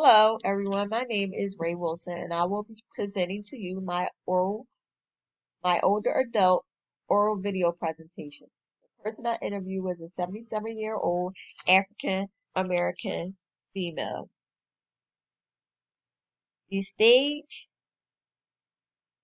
Hello, everyone. My name is Ray Wilson, and I will be presenting to you my older adult oral video presentation. The person I interviewed was a 77-year-old African American female. The stage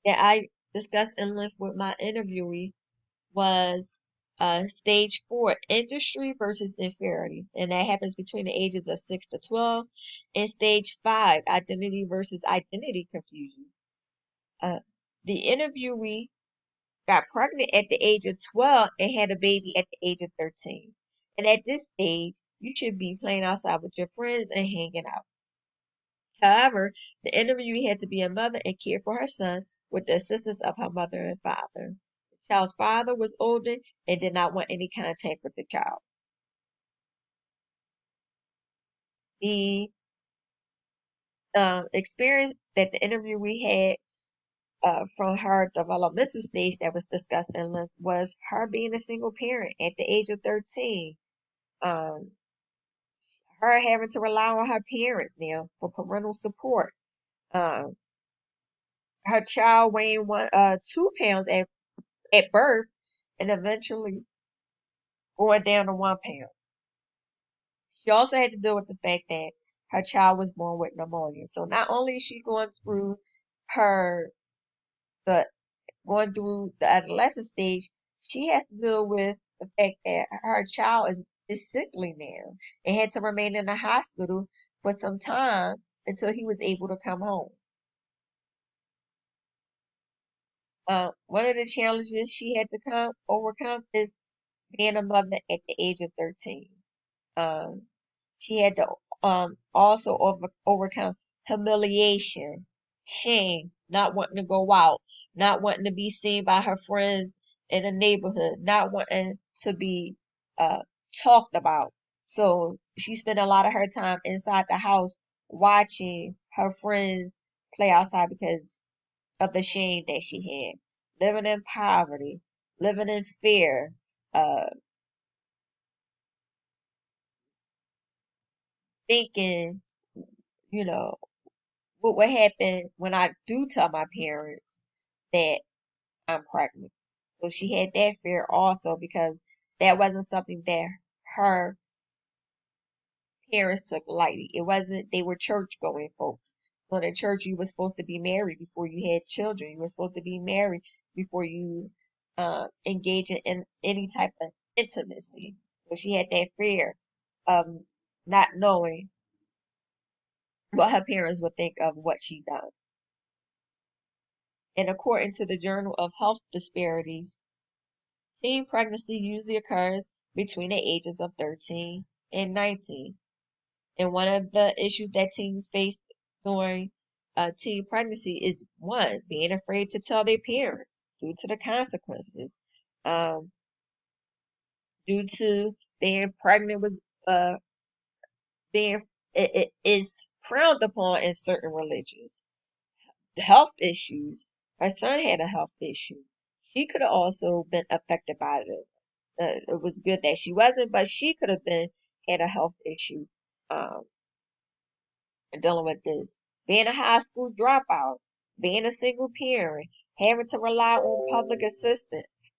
that I discussed in length with my interviewee was stage 4, industry versus inferiority, and that happens between the ages of 6 to 12, and stage 5, identity versus identity confusion. Uh, the interviewee got pregnant at the age of 12 and had a baby at the age of 13. And at this stage, you should be playing outside with your friends and hanging out. However, the interviewee had to be a mother and care for her son with the assistance of her mother and father. The child's father was older and did not want any contact with the child. The experience that the interviewee had from her developmental stage that was discussed in length was her being a single parent at the age of 13. Um, her having to rely on her parents now for parental support. Um, her child weighing 2 pounds at birth and eventually going down to 1 pound. She also had to deal with the fact that her child was born with pneumonia. So not only is she her the going through the adolescent stage, she has to deal with the fact that her child is sickly now and had to remain in the hospital for some time until he was able to come home. One of the challenges she had to overcome is being a mother at the age of 13. Um, she had to also overcome humiliation, shame, not wanting to go out, not wanting to be seen by her friends in the neighborhood, not wanting to be uh, talked about. So she spent a lot of her time inside the house watching her friends play outside because of the shame that she had. Living in poverty, living in fear, uh, thinking, you know, what would happen when I do tell my parents that I'm pregnant. So she had that fear also because that wasn't something that her parents took lightly. It wasn't, they were church going folks. So in the church, you were supposed to be married before you had children. You were supposed to be married before you engage in any type of intimacy. So she had that fear of not knowing what her parents would think of what she done. And according to the Journal of Health Disparities, teen pregnancy usually occurs between the ages of 13 and 19. And one of the issues that teens face during teen pregnancy is one, being afraid to tell their parents due to the consequences, um, due to being pregnant with being it is frowned upon in certain religions. The health issues. Her son had a health issue. She could have also been affected by it. It was good that she wasn't, but she could have been had a health issue um, dealing with this. Being a high school dropout, being a single parent, having to rely on public assistance.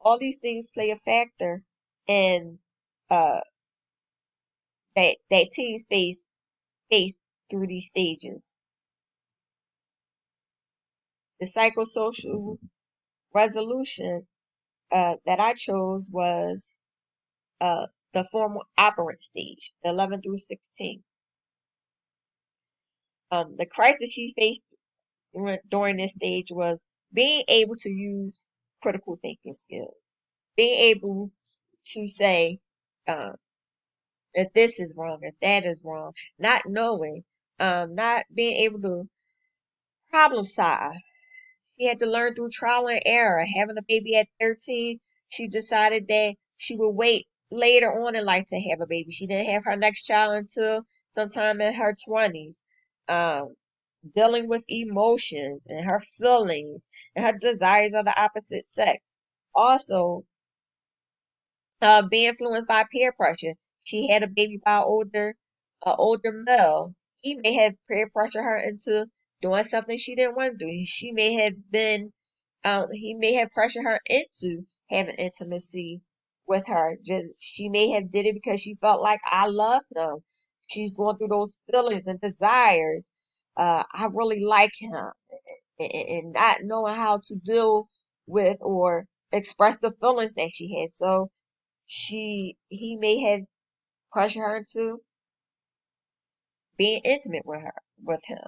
All these things play a factor in uh, that teens face through these stages. The psychosocial resolution that I chose was the formal operant stage, the 11 through 16. The crisis she faced during this stage was being able to use critical thinking skills, being able to say if this is wrong, if that is wrong, not knowing, not being able to problem solve. She had to learn through trial and error. Having a baby at 13, she decided that she would wait later on in life to have a baby. She didn't have her next child until sometime in her 20s. Um, Dealing with emotions and her feelings and her desires of the opposite sex. Also, being influenced by peer pressure. She had a baby by older male. he may have peer pressured her into doing something she didn't want to do. She may have been, he may have pressured her into having intimacy with her. Just she may have did it because she felt like I love him. She's going through those feelings and desires. I really like him, and not knowing how to deal with or express the feelings that she has. So he may have pressured her into being intimate with him.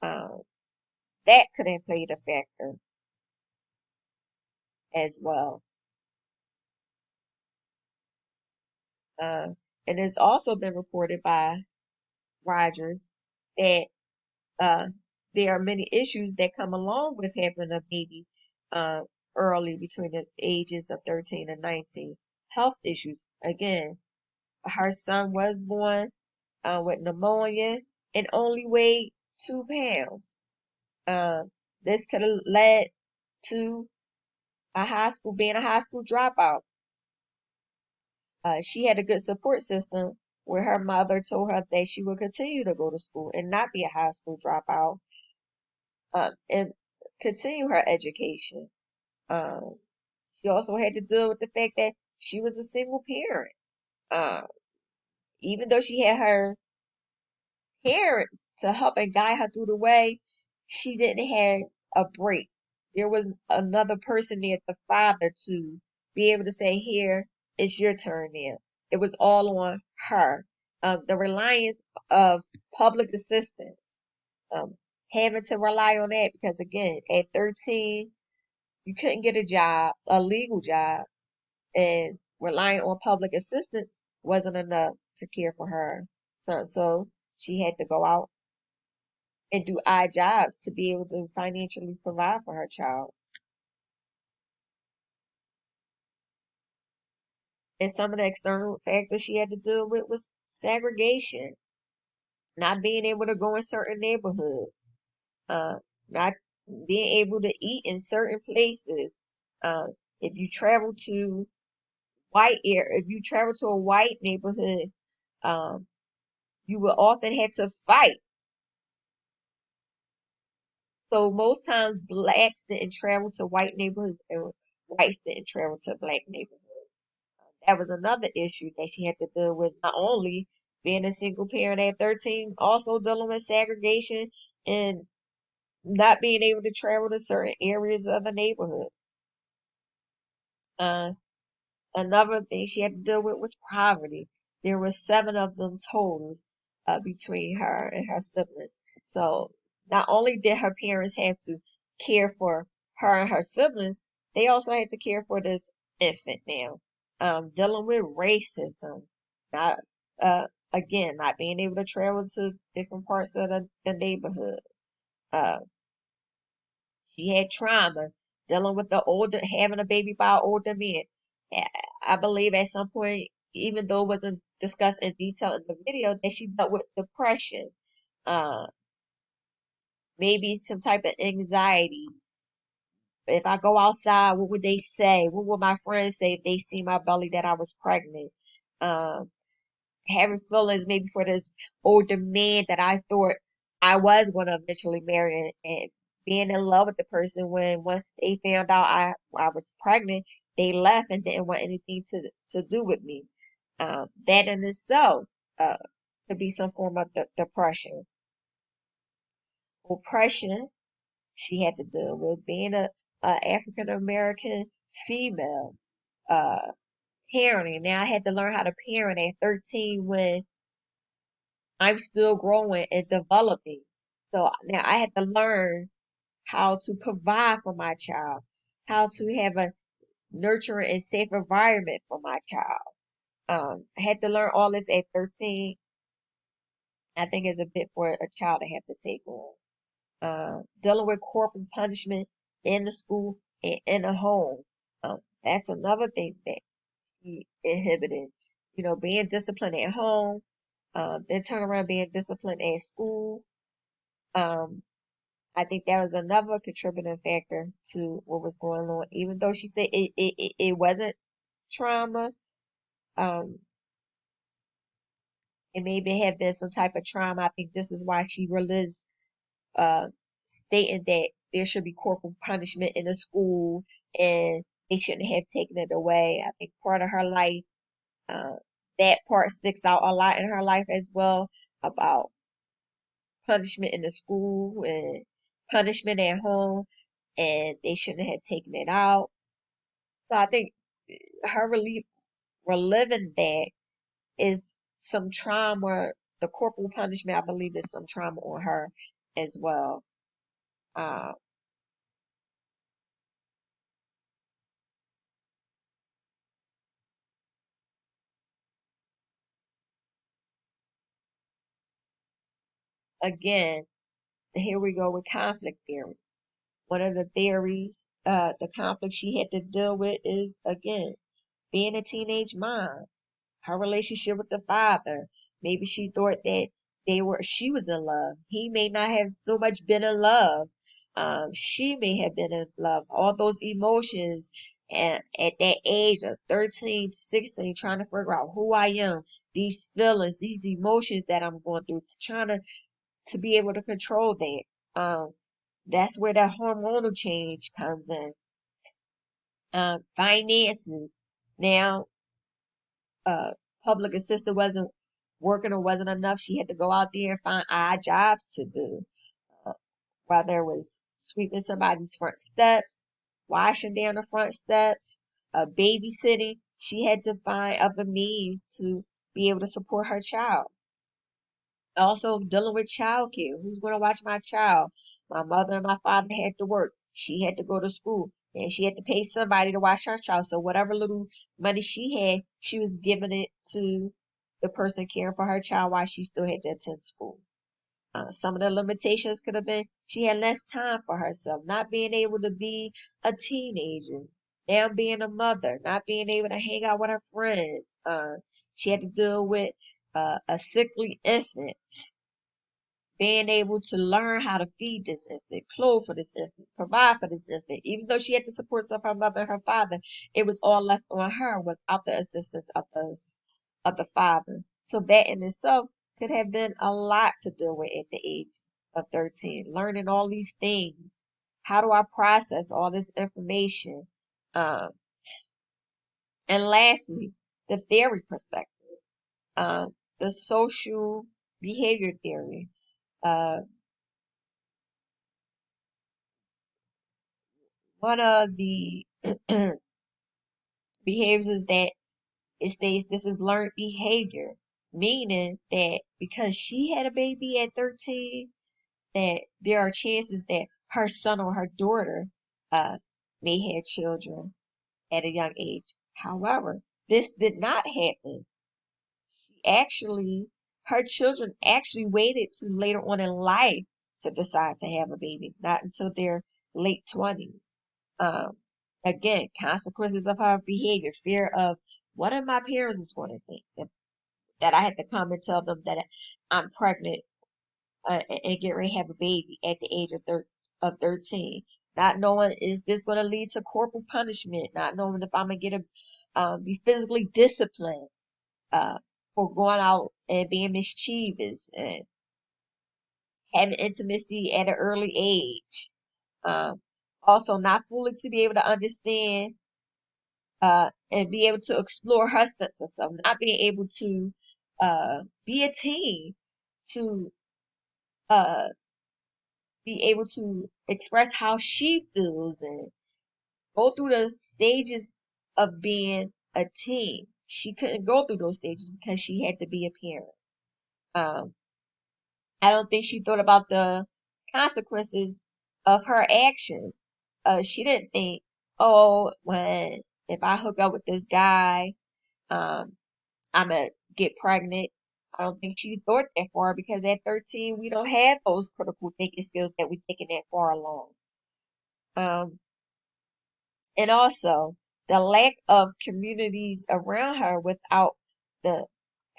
Um, that could have played a factor as well. Uh, and it's also been reported by Rogers that uh, there are many issues that come along with having a baby uh, early between the ages of 13 and 19. Health issues. Again, her son was born with pneumonia and only weighed 2 pounds. Uh, this could have led to being a high school dropout. She had a good support system where her mother told her that she would continue to go to school and not be a high school dropout, and continue her education. Um, she also had to deal with the fact that she was a single parent. Uh, Even though she had her parents to help and guide her through the way, she didn't have a break. There was another person there, the father, to be able to say, "Here, it's your turn now." It was all on her. The reliance of public assistance, um, having to rely on that because, again, at 13, you couldn't get a job, a legal job, and relying on public assistance wasn't enough to care for her son. So she had to go out and do odd jobs to be able to financially provide for her child. And some of the external factors she had to deal with was segregation, not being able to go in certain neighborhoods, uh, not being able to eat in certain places. Uh, if you travel to if you travel to a white neighborhood, um, you will often have to fight. So most times blacks didn't travel to white neighborhoods and whites didn't travel to black neighborhoods. That was another issue that she had to deal with, not only being a single parent at 13, also dealing with segregation and not being able to travel to certain areas of the neighborhood. Uh, Another thing she had to deal with was poverty. There were 7 of them total between her and her siblings. So not only did her parents have to care for her and her siblings, they also had to care for this infant now. Dealing with racism, not again, not being able to travel to different parts of the neighborhood. Uh, she had trauma, dealing with having a baby by an older man. I believe at some point, even though it wasn't discussed in detail in the video, that she dealt with depression, uh, maybe some type of anxiety. If I go outside, what would they say? What would my friends say if they see my belly that I was pregnant? Um, Having feelings maybe for this older man that I thought I was going to eventually marry, and being in love with the person when once they found out I was pregnant, they left and didn't want anything to do with me. That in itself uh, could be some form of depression. Oppression she had to deal with being a African American female. Uh, Parenting. Now I had to learn how to parent at 13 when I'm still growing and developing. So now I had to learn how to provide for my child, how to have a nurturing and safe environment for my child. I had to learn all this at 13. I think it's a bit for a child to have to take on. Dealing with corporal punishment in the school and in the home. That's another thing that she inhibited. Being disciplined at home, then turn around being disciplined at school. Um, I think that was another contributing factor to what was going on. Even though she said it wasn't trauma, um, It maybe have been some type of trauma. I think this is why she relives uh, stating that there should be corporal punishment in the school and they shouldn't have taken it away. I think part of her life, uh, that part sticks out a lot in her life as well about punishment in the school and punishment at home, and they shouldn't have taken it out. So I think her reliving that is some trauma. The corporal punishment, I believe, is some trauma on her as well. Uh, again, here we go with conflict theory. One of the theories, the conflict she had to deal with is again being a teenage mom, her relationship with the father. Maybe she thought that she was in love. He may not have so much been in love. She may have been in love. All those emotions and at that age of 13 to 16, trying to figure out who I am, these feelings, these emotions that I'm going through, trying to be able to control that. That's where that hormonal change comes in. Finances. Now, uh, public assistant wasn't working or wasn't enough. She had to go out there and find odd jobs to do. Uh, whether it was sweeping somebody's front steps, washing down the front steps, babysitting. She had to find other means to be able to support her child. Also dealing with childcare. Who's going to watch my child? My mother and my father had to work. She had to go to school. And she had to pay somebody to watch her child. So whatever little money she had, she was giving it to the person caring for her child while she still had to attend school. Some of the limitations could have been she had less time for herself, not being able to be a teenager, now being a mother, not being able to hang out with her friends. She had to deal with a sickly infant, being able to learn how to feed this infant, clothe for this infant, provide for this infant. Even though she had the support of her mother and her father, it was all left on her without the assistance of the father. So that in itself could have been a lot to deal with at the age of 13, learning all these things. How do I process all this information? Um, and lastly, the theory perspective, the social behavior theory. Uh, One of the behaviors is that it states this is learned behavior, meaning that because she had a baby at 13, that there are chances that her son or her daughter uh, may have children at a young age. However, this did not happen. Actually, her children actually waited to later on in life to decide to have a baby, not until their late 20s. Um, again, consequences of her behavior, fear of what are my parents going to think that I had to come and tell them that I'm pregnant and get ready to have a baby at the age of 13. Not knowing is this going to lead to corporal punishment, not knowing if I'm going to get be physically disciplined uh, for going out and being mischievous and having intimacy at an early age. Um, Also, not fully to be able to understand and be able to explore her sense of self, not being able to be a teen, to uh, be able to express how she feels and go through the stages of being a teen. She couldn't go through those stages because she had to be a parent. Um, I don't think she thought about the consequences of her actions. She didn't think, oh, when if I hook up with this guy, um, I'm gonna get pregnant. I don't think she thought that far because at 13 we don't have those critical thinking skills that we're thinking that far along. Um, and also the lack of communities around her without the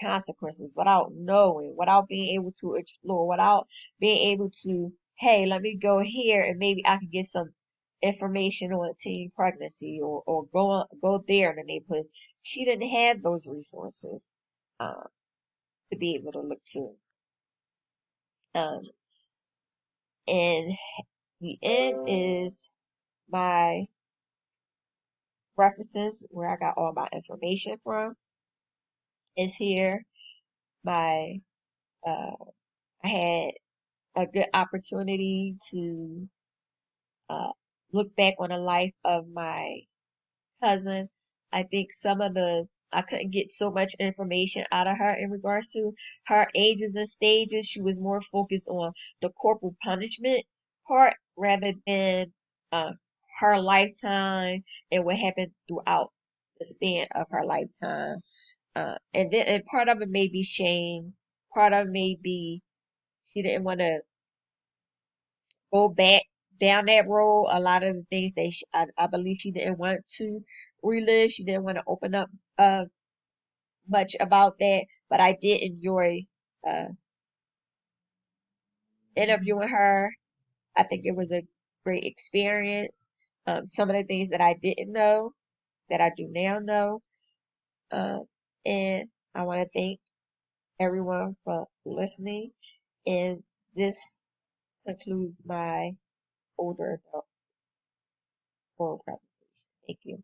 consequences, without knowing, without being able to explore, without being able to, hey, let me go here and maybe I can get some information on teen pregnancy or go there in the neighborhood. She didn't have those resources. Um, to be able to look to. Um, and the end is my references where I got all my information from is here. My uh, I had a good opportunity to uh, look back on the life of my cousin. I think some of the I couldn't get so much information out of her in regards to her ages and stages. She was more focused on the corporal punishment part rather than uh, her lifetime and what happened throughout the span of her lifetime. And part of it may be shame. Part of it may be she didn't want to go back down that road. A lot of the things that I believe she didn't want to relive. She didn't want to open up much about that. But I did enjoy uh, interviewing her. I think it was a great experience. Some of the things that I didn't know that I do now know. Um, and I want to thank everyone for listening. And this concludes my older adult oral presentation. Thank you.